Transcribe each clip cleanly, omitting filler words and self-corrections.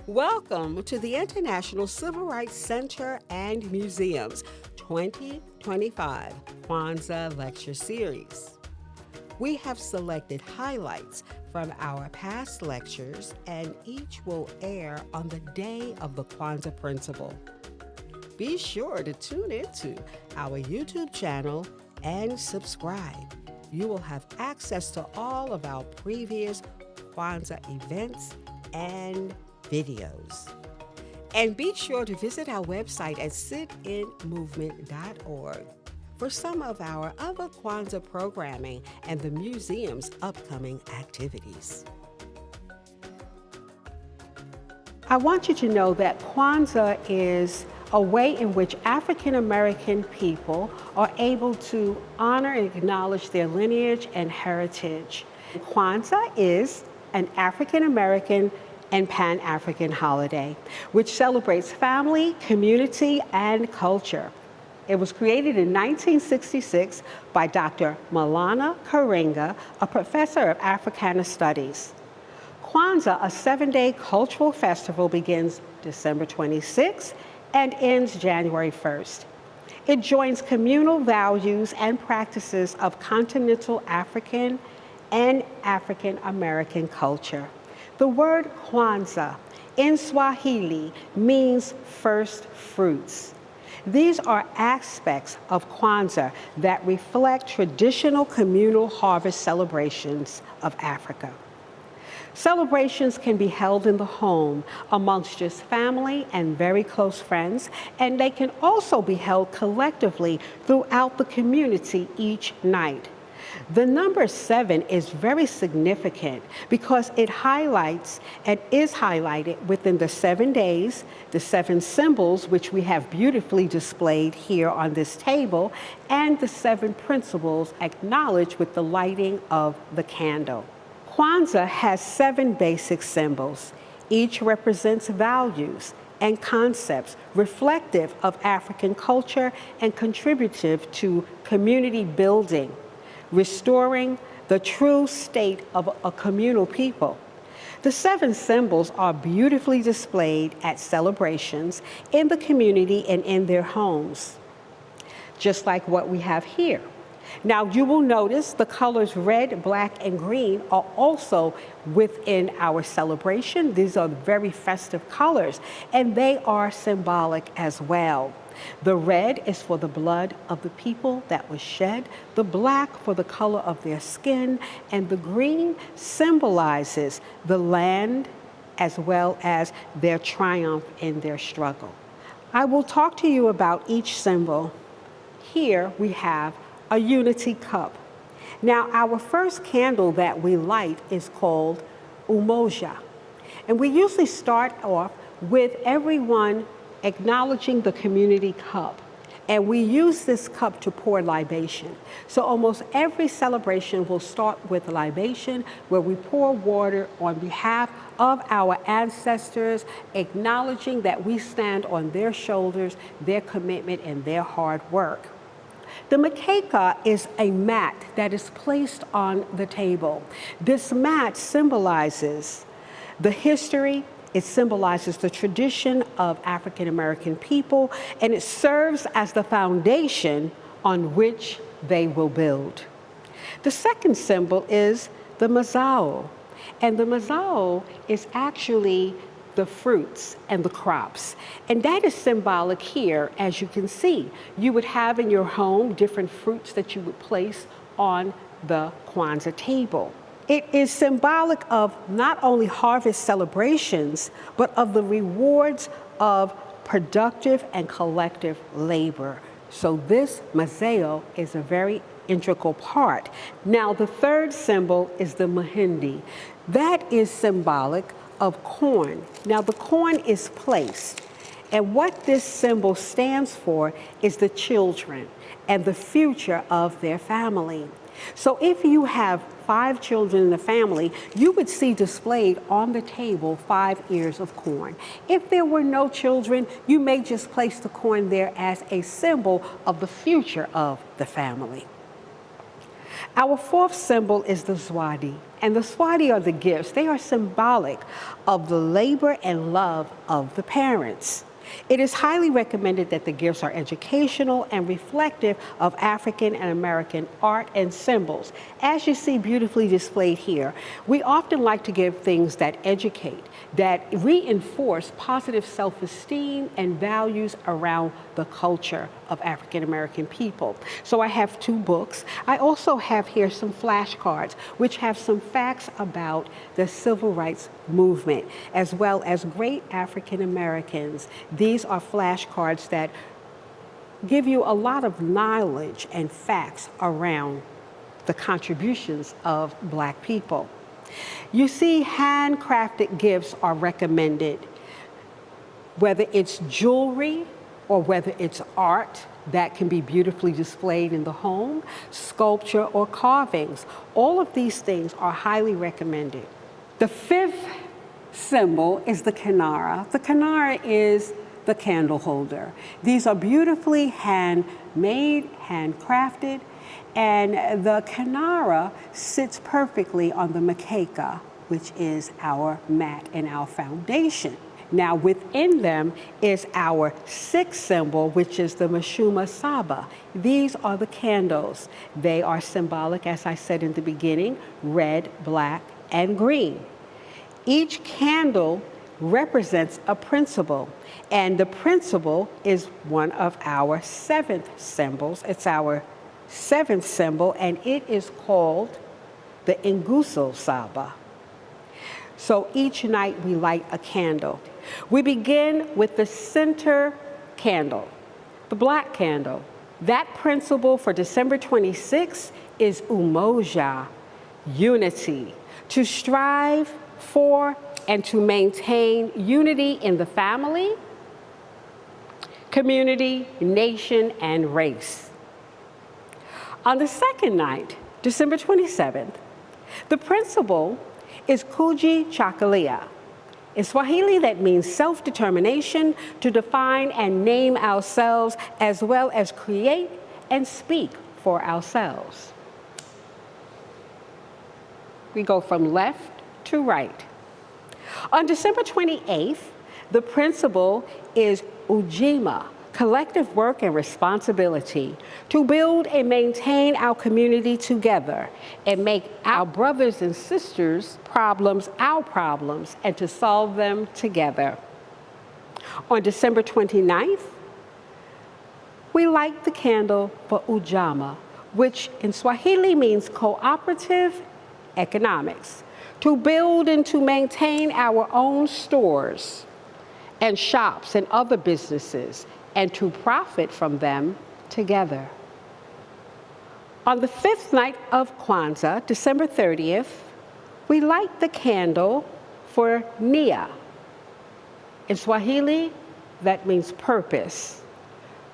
Welcome to the International Civil Rights Center and Museum's 2025 Kwanzaa Lecture Series. We have selected highlights from our past lectures, and each will air on the day of the Kwanzaa Principle. Be sure to tune into our YouTube channel and subscribe. You will have access to all of our previous Kwanzaa events and videos. And be sure to visit our website at sitinmovement.org for some of our other Kwanzaa programming and the museum's upcoming activities. I want you to know that Kwanzaa is a way in which African American people are able to honor and acknowledge their lineage and heritage. Kwanzaa is an African American and Pan-African holiday, which celebrates family, community, and culture. It was created in 1966 by Dr. Malana Karenga, a professor of Africana Studies. Kwanzaa, a 7-day cultural festival, begins December 26th and ends January 1st. It joins communal values and practices of continental African and African American culture. The word Kwanzaa in Swahili means first fruits. These are aspects of Kwanzaa that reflect traditional communal harvest celebrations of Africa. Celebrations can be held in the home amongst just family and very close friends, and they can also be held collectively throughout the community each night. The number 7 is very significant because it highlights and is highlighted within the 7 days, the 7 symbols, which we have beautifully displayed here on this table, and the 7 principles acknowledged with the lighting of the candle. Kwanzaa has 7 basic symbols. Each represents values and concepts reflective of African culture and contributive to community building, restoring the true state of a communal people. The 7 symbols are beautifully displayed at celebrations in the community and in their homes, just like what we have here. Now, you will notice the colors red, black, and green are also within our celebration. These are very festive colors, and they are symbolic as well. The red is for the blood of the people that was shed, the black for the color of their skin, and the green symbolizes the land as well as their triumph in their struggle. I will talk to you about each symbol. Here we have a unity cup. Now, our first candle that we light is called umoja. And we usually start off with everyone acknowledging the community cup. And we use this cup to pour libation. So almost every celebration will start with libation, where we pour water on behalf of our ancestors, acknowledging that we stand on their shoulders, their commitment, and their hard work. The makeka is a mat that is placed on the table. This mat symbolizes the history, it symbolizes the tradition of African American people, and it serves as the foundation on which they will build. The second symbol is the mazao, and the mazao is actually the fruits and the crops. And that is symbolic here, as you can see. You would have in your home different fruits that you would place on the Kwanzaa table. It is symbolic of not only harvest celebrations, but of the rewards of productive and collective labor. So this mazao is a very integral part. Now, the third symbol is the mahindi. That is symbolic of corn. Now, the corn is placed, and what this symbol stands for is the children and the future of their family. So if you have 5 children in the family, you would see displayed on the table 5 ears of corn. If there were no children, you may just place the corn there as a symbol of the future of the family. Our fourth symbol is the Zwadi, and the Zwadi are the gifts. They are symbolic of the labor and love of the parents. It is highly recommended that the gifts are educational and reflective of African and American art and symbols. As you see beautifully displayed here, we often like to give things that educate, that reinforce positive self-esteem and values around the culture of African American people. So I have two books. I also have here some flashcards, which have some facts about the civil rights movement, as well as great African Americans. These are flashcards that give you a lot of knowledge and facts around the contributions of Black people. You see, handcrafted gifts are recommended, whether it's jewelry or whether it's art that can be beautifully displayed in the home, sculpture or carvings. All of these things are highly recommended. The fifth symbol is the kinara. The kinara is the candle holder. These are beautifully handmade, handcrafted, and the kinara sits perfectly on the makeka, which is our mat and our foundation. Now within them is our sixth symbol, which is the Mashuma Saba. These are the candles. They are symbolic, as I said in the beginning, red, black, and green. Each candle represents a principle, and the principle is one of our seventh symbols. It's our seventh symbol, and it is called the Nguso Saba. So each night we light a candle. We begin with the center candle, the black candle. That principle for December 26th is umoja, unity, to strive for and to maintain unity in the family, community, nation, and race. On the second night, December 27th, the principle is kuji chakalia. In Swahili, that means self-determination to define and name ourselves, as well as create and speak for ourselves. We go from left to right. On December 28th, the principle is ujima, collective work and responsibility, to build and maintain our community together and make our brothers and sisters' problems our problems and to solve them together. On December 29th, we light the candle for Ujamaa, which in Swahili means cooperative economics, to build and to maintain our own stores and shops and other businesses, and to profit from them together. On the fifth night of Kwanzaa, December 30th, we light the candle for Nia. In Swahili, that means purpose,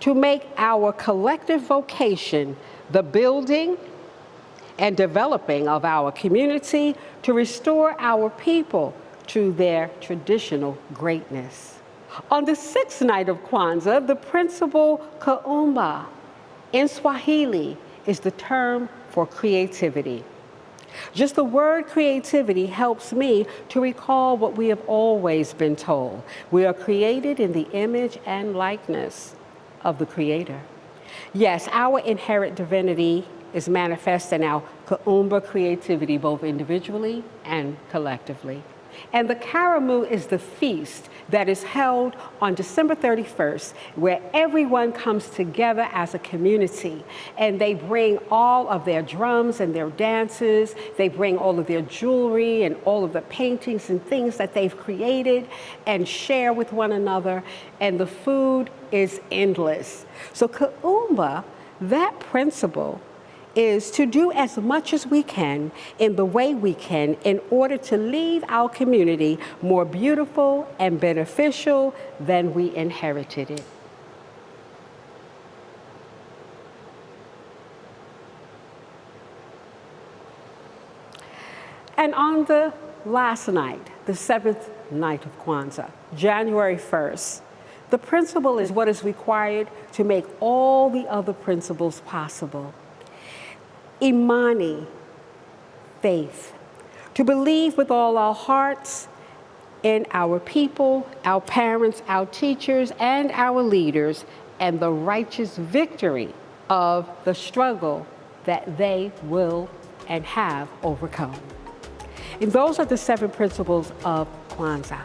to make our collective vocation the building and developing of our community, to restore our people to their traditional greatness. On the sixth night of Kwanzaa, the principle Kuumba in Swahili is the term for creativity. Just the word creativity helps me to recall what we have always been told. We are created in the image and likeness of the Creator. Yes, our inherent divinity is manifest in our Kuumba creativity, both individually and collectively. And the Karamu is the feast that is held on December 31st, where everyone comes together as a community, and they bring all of their drums and their dances, they bring all of their jewelry and all of the paintings and things that they've created and share with one another, and the food is endless. So Kuumba, that principle, is to do as much as we can in the way we can in order to leave our community more beautiful and beneficial than we inherited it. And on the last night, the seventh night of Kwanzaa, January 1st, the principle is what is required to make all the other principles possible. Imani, faith. To believe with all our hearts in our people, our parents, our teachers, and our leaders, and the righteous victory of the struggle that they will and have overcome. And those are the 7 principles of Kwanzaa.